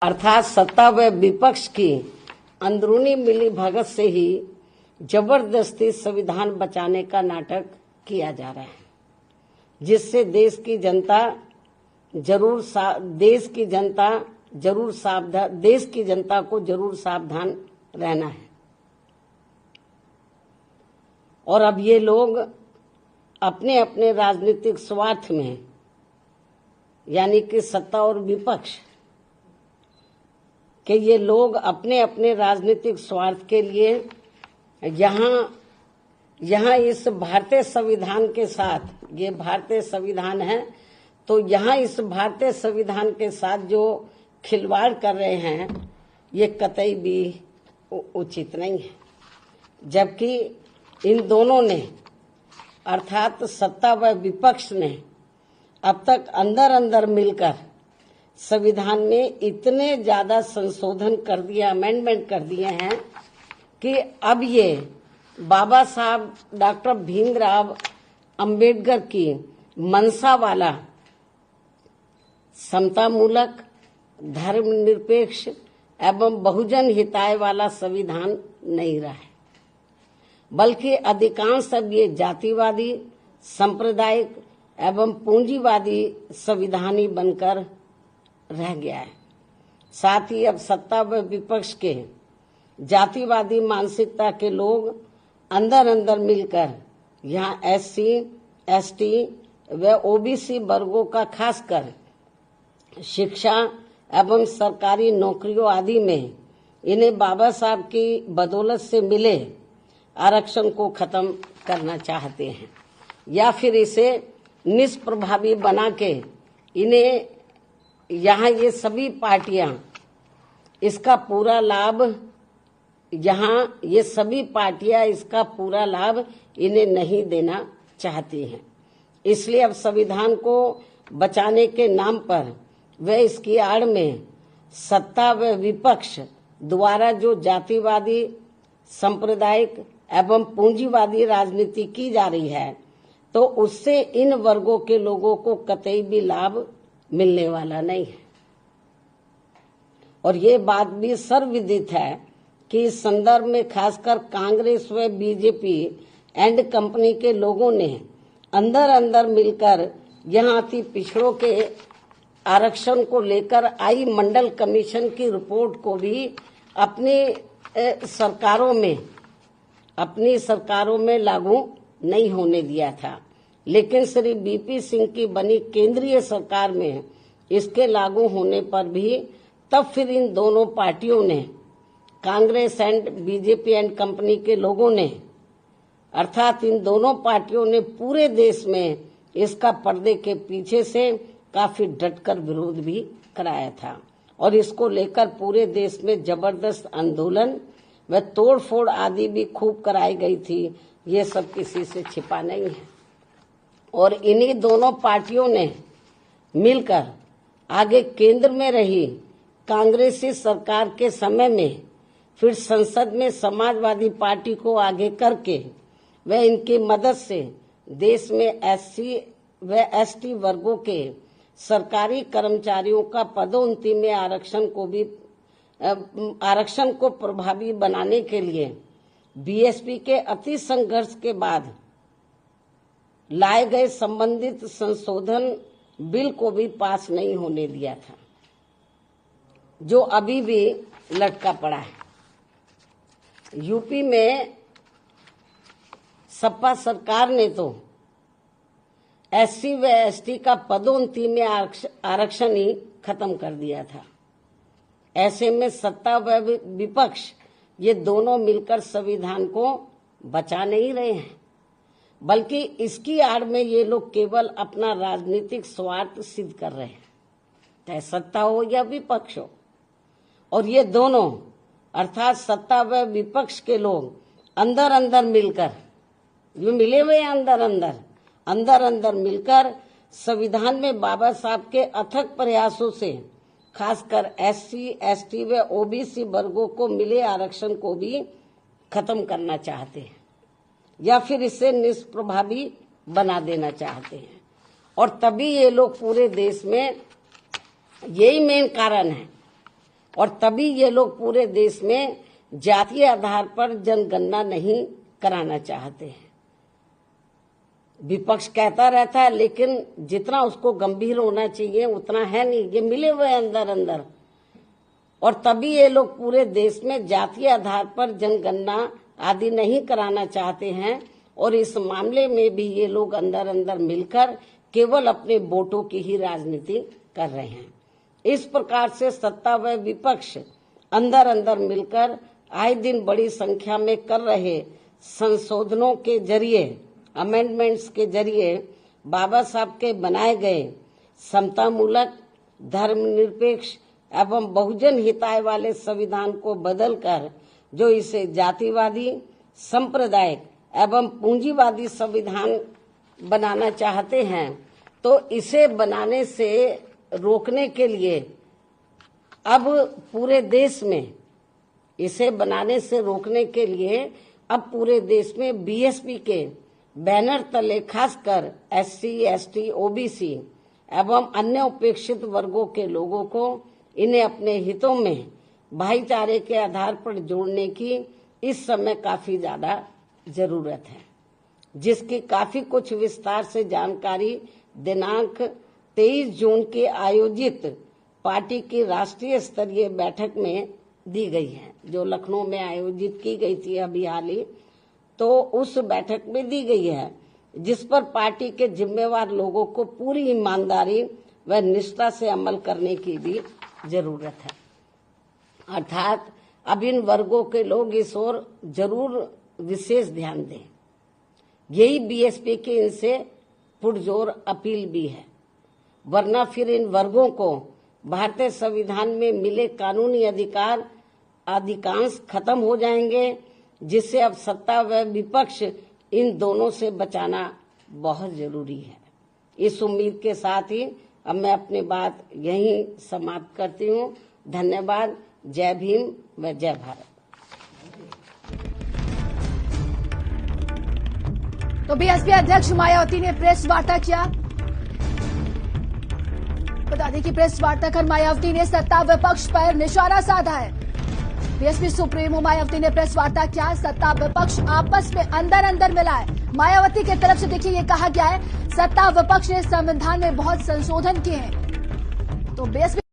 अर्थात सत्ता व विपक्ष की अंदरूनी मिलीभगत से ही जबरदस्ती संविधान बचाने का नाटक किया जा रहा है, जिससे देश की जनता को जरूर सावधान रहना है। और अब ये लोग अपने अपने राजनीतिक स्वार्थ में, यानी कि सत्ता और विपक्ष कि ये लोग अपने अपने राजनीतिक स्वार्थ के लिए यहाँ इस भारतीय संविधान के साथ, ये भारतीय संविधान है, तो यहाँ इस भारतीय संविधान के साथ जो खिलवाड़ कर रहे हैं ये कतई भी उचित नहीं है। जबकि इन दोनों ने अर्थात सत्ता व विपक्ष ने अब तक अंदर अंदर मिलकर संविधान में इतने ज्यादा संशोधन कर दिए, अमेंडमेंट कर दिए हैं कि अब ये बाबा साहब डॉक्टर भीमराव अंबेडकर की मंशा वाला समतामूलक, धर्मनिरपेक्ष एवं बहुजन हिताय वाला संविधान नहीं रहा है, बल्कि अधिकांश अब ये जातिवादी, सांप्रदायिक एवं पूंजीवादी संविधानी बनकर रह गया है। साथ ही अब सत्ता व विपक्ष के जातिवादी मानसिकता के लोग अंदर अंदर मिलकर यहाँ SC, ST व OBC वर्गों का खासकर शिक्षा एवं सरकारी नौकरियों आदि में इन्हें बाबा साहब की बदौलत से मिले आरक्षण को खत्म करना चाहते हैं, या फिर इसे निष्प्रभावी बना के इन्हें यहाँ ये सभी पार्टियां इसका पूरा लाभ इन्हें नहीं देना चाहती हैं। इसलिए अब संविधान को बचाने के नाम पर व इसकी आड़ में सत्ता व विपक्ष द्वारा जो जातिवादी, सांप्रदायिक एवं पूंजीवादी राजनीति की जा रही है, तो उससे इन वर्गों के लोगों को कतई भी लाभ मिलने वाला नहीं है। और ये बात भी सर्वविदित है कि इस संदर्भ में खासकर कांग्रेस व बीजेपी एंड कंपनी के लोगों ने अंदर अंदर मिलकर यहाँ अति पिछड़ों के आरक्षण को लेकर आई मंडल कमीशन की रिपोर्ट को भी अपनी सरकारों में लागू नहीं होने दिया था, लेकिन श्री BP सिंह की बनी केंद्रीय सरकार में इसके लागू होने पर भी तब फिर इन दोनों पार्टियों ने, Congress and BJP and company के लोगों ने, अर्थात इन दोनों पार्टियों ने पूरे देश में इसका पर्दे के पीछे से काफी डटकर विरोध भी कराया था। और इसको लेकर पूरे देश में जबरदस्त आंदोलन व तोड़फोड़ आदि भी खूब कराई गई थी। ये सब किसी से छिपा नहीं है। और इन्हीं दोनों पार्टियों ने मिलकर आगे केंद्र में रही कांग्रेसी सरकार के समय में फिर संसद में समाजवादी पार्टी को आगे करके व इनकी मदद से देश में SC व ST वर्गों के सरकारी कर्मचारियों का पदोन्नति में आरक्षण को प्रभावी बनाने के लिए BSP के अति संघर्ष के बाद लाए गए संबंधित संशोधन बिल को भी पास नहीं होने दिया था, जो अभी भी लटका पड़ा है। यूपी में सपा सरकार ने तो SC व ST का पदोन्नति में आरक्षण ही खत्म कर दिया था। ऐसे में सत्ता व विपक्ष ये दोनों मिलकर संविधान को बचा नहीं रहे हैं, बल्कि इसकी आड़ में ये लोग केवल अपना राजनीतिक स्वार्थ सिद्ध कर रहे हैं, चाहे सत्ता हो या विपक्ष हो। और ये दोनों अर्थात सत्ता व विपक्ष के लोग अंदर अंदर मिलकर, जो मिले हुए अंदर अंदर मिलकर संविधान में बाबा साहब के अथक प्रयासों से खासकर SC, ST व OBC वर्गों को मिले आरक्षण को भी खत्म करना चाहते हैं, या फिर इसे निष्प्रभावी बना देना चाहते हैं। और तभी ये लोग पूरे देश में यही मेन कारण है और तभी ये लोग पूरे देश में जातीय आधार पर जनगणना नहीं कराना चाहते हैं। विपक्ष कहता रहता है, लेकिन जितना उसको गंभीर होना चाहिए उतना है नहीं। ये मिले हुए अंदर अंदर, और तभी ये लोग पूरे देश में जातीय आधार पर जनगणना आदि नहीं कराना चाहते हैं। और इस मामले में भी ये लोग अंदर अंदर मिलकर केवल अपने वोटों की ही राजनीति कर रहे हैं। इस प्रकार से सत्ता व विपक्ष अंदर अंदर मिलकर आए दिन बड़ी संख्या में कर रहे संशोधनों के जरिए, अमेंडमेंट्स के जरिए बाबा साहब के बनाए गए समतामूलक, धर्मनिरपेक्ष एवं बहुजन हिताय वाले संविधान को बदलकर जो इसे जातिवादी, सांप्रदायिक एवं पूंजीवादी संविधान बनाना चाहते हैं, तो इसे बनाने से रोकने के लिए अब पूरे देश में, इसे बनाने से रोकने के लिए अब पूरे देश में बीएसपी के बैनर तले खासकर एससी, एसटी, ओबीसी एवं अन्य उपेक्षित वर्गों के लोगों को इन्हें अपने हितों में भाईचारे के आधार पर जोड़ने की इस समय काफी ज्यादा जरूरत है, जिसकी काफी कुछ विस्तार से जानकारी दिनांक 23 जून के आयोजित पार्टी की राष्ट्रीय स्तरीय बैठक में दी गई है, जो लखनऊ में आयोजित की गई थी अभी हाल ही। तो उस बैठक में दी गई है, जिस पर पार्टी के जिम्मेवार लोगों को पूरी ईमानदारी व निष्ठा से अमल करने की भी जरूरत है। अर्थात अब इन वर्गों के लोग इस ओर जरूर विशेष ध्यान दें। यही बीएसपी की इनसे पुरजोर अपील भी है, वरना फिर इन वर्गों को भारतीय संविधान में मिले कानूनी अधिकांश खत्म हो जाएंगे, जिससे अब सत्ता व विपक्ष इन दोनों से बचाना बहुत जरूरी है। इस उम्मीद के साथ ही अब मैं अपनी बात यहीं समाप्त करती हूँ। धन्यवाद। जय भीम व जय भारत। तो बीएसपी अध्यक्ष मायावती ने प्रेस वार्ता किया। बता दें कि प्रेस वार्ता कर मायावती ने सत्ता विपक्ष पर निशाना साधा है। बीएसपी सुप्रीमो मायावती ने प्रेस वार्ता किया। सत्ता विपक्ष आपस में अंदर अंदर मिला है। मायावती की तरफ से देखिए ये कहा गया है, सत्ता विपक्ष ने संविधान में बहुत संशोधन किए हैं। तो बीएसपी